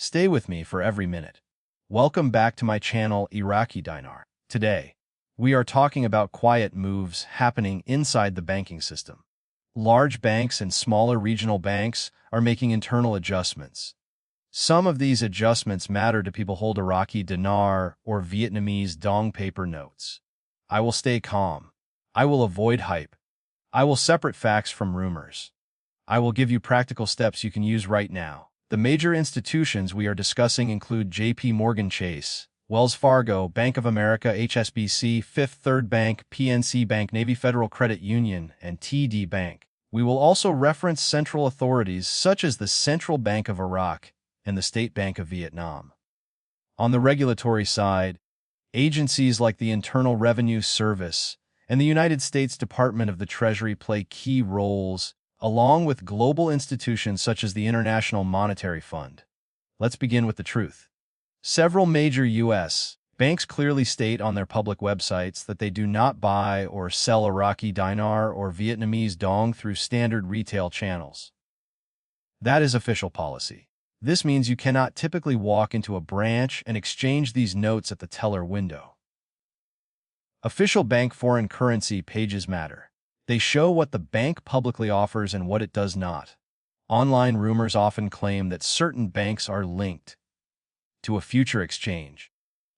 Stay with me for every minute. Welcome back to my channel, Iraqi Dinar. Today, we are talking about quiet moves happening inside the banking system. Large banks and smaller regional banks are making internal adjustments. Some of these adjustments matter to people who hold Iraqi dinar or Vietnamese dong paper notes. I will stay calm. I will avoid hype. I will separate facts from rumors. I will give you practical steps you can use right now. The major institutions we are discussing include J.P. Morgan Chase, Wells Fargo, Bank of America, HSBC, Fifth Third Bank, PNC Bank, Navy Federal Credit Union, and TD Bank. We will also reference central authorities such as the Central Bank of Iraq and the State Bank of Vietnam. On the regulatory side, agencies like the Internal Revenue Service and the United States Department of the Treasury play key roles, along with global institutions such as the International Monetary Fund. Let's begin with the truth. Several major U.S. banks clearly state on their public websites that they do not buy or sell Iraqi dinar or Vietnamese dong through standard retail channels. That is official policy. This means you cannot typically walk into a branch and exchange these notes at the teller window. Official bank foreign currency pages matter. They show what the bank publicly offers and what it does not. Online rumors often claim that certain banks are linked to a future exchange.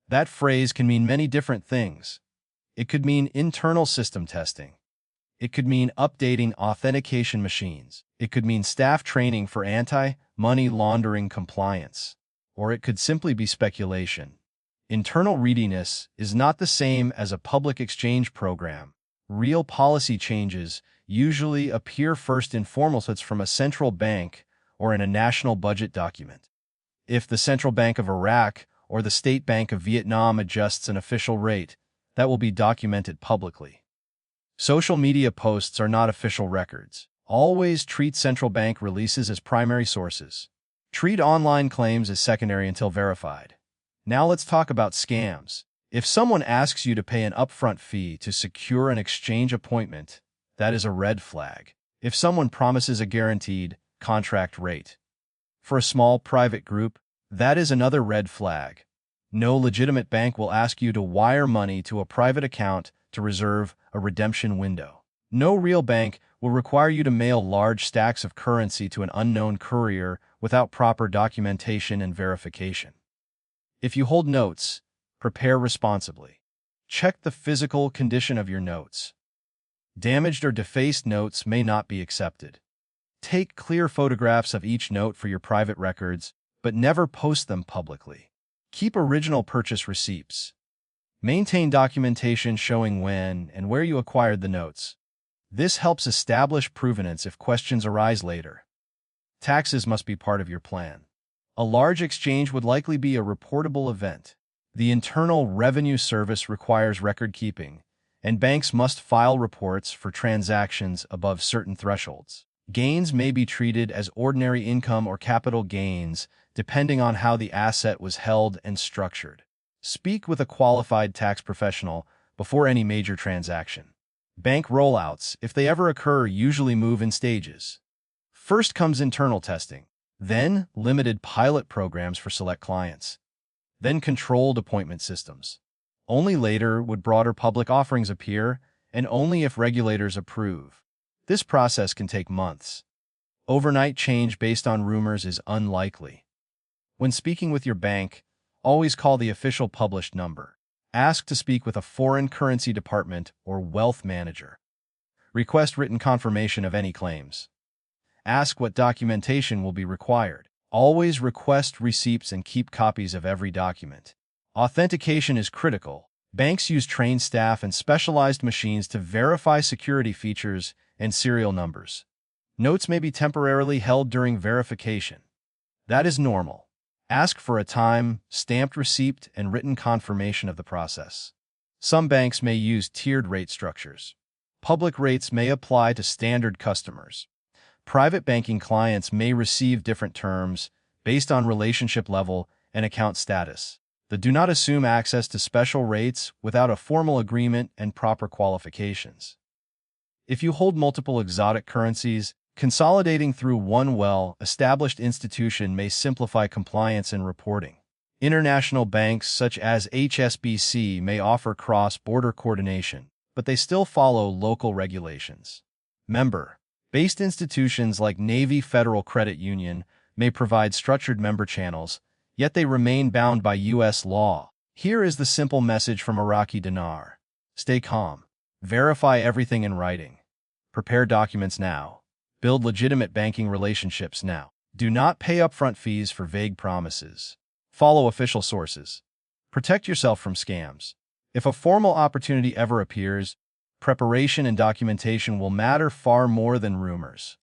That phrase can mean many different things. It could mean internal system testing. It could mean updating authentication machines. It could mean staff training for anti-money laundering compliance. Or it could simply be speculation. Internal readiness is not the same as a public exchange program. Real policy changes usually appear first in formal notes from a central bank or in a national budget document. If the Central Bank of Iraq or the State Bank of Vietnam adjusts an official rate, that will be documented publicly. Social media posts are not official records. Always treat central bank releases as primary sources. Treat online claims as secondary until verified. Now let's talk about scams. If someone asks you to pay an upfront fee to secure an exchange appointment, that is a red flag. If someone promises a guaranteed contract rate for a small private group, that is another red flag. No legitimate bank will ask you to wire money to a private account to reserve a redemption window. No real bank will require you to mail large stacks of currency to an unknown courier without proper documentation and verification. If you hold notes, prepare responsibly. Check the physical condition of your notes. Damaged or defaced notes may not be accepted. Take clear photographs of each note for your private records, but never post them publicly. Keep original purchase receipts. Maintain documentation showing when and where you acquired the notes. This helps establish provenance if questions arise later. Taxes must be part of your plan. A large exchange would likely be a reportable event. The Internal Revenue Service requires record keeping, and banks must file reports for transactions above certain thresholds. Gains may be treated as ordinary income or capital gains, depending on how the asset was held and structured. Speak with a qualified tax professional before any major transaction. Bank rollouts, if they ever occur, usually move in stages. First comes internal testing, then limited pilot programs for select clients, then controlled appointment systems. Only later would broader public offerings appear, and only if regulators approve. This process can take months. Overnight change based on rumors is unlikely. When speaking with your bank, always call the official published number. Ask to speak with a foreign currency department or wealth manager. Request written confirmation of any claims. Ask what documentation will be required. Always request receipts and keep copies of every document. Authentication is critical. Banks use trained staff and specialized machines to verify security features and serial numbers. Notes may be temporarily held during verification. That is normal. Ask for a time-stamped receipt and written confirmation of the process. Some banks may use tiered rate structures. Public rates may apply to standard customers. Private banking clients may receive different terms based on relationship level and account status. Do not assume access to special rates without a formal agreement and proper qualifications. If you hold multiple exotic currencies, Consolidating through one well-established institution may simplify compliance and reporting. International banks such as HSBC may offer cross-border coordination, but they still follow local regulations. Member-based institutions like Navy Federal Credit Union may provide structured member channels, yet they remain bound by U.S. law. Here is the simple message from Iraqi Dinar. Stay calm. Verify everything in writing. Prepare documents now. Build legitimate banking relationships now. Do not pay upfront fees for vague promises. Follow official sources. Protect yourself from scams. If a formal opportunity ever appears, preparation and documentation will matter far more than rumors.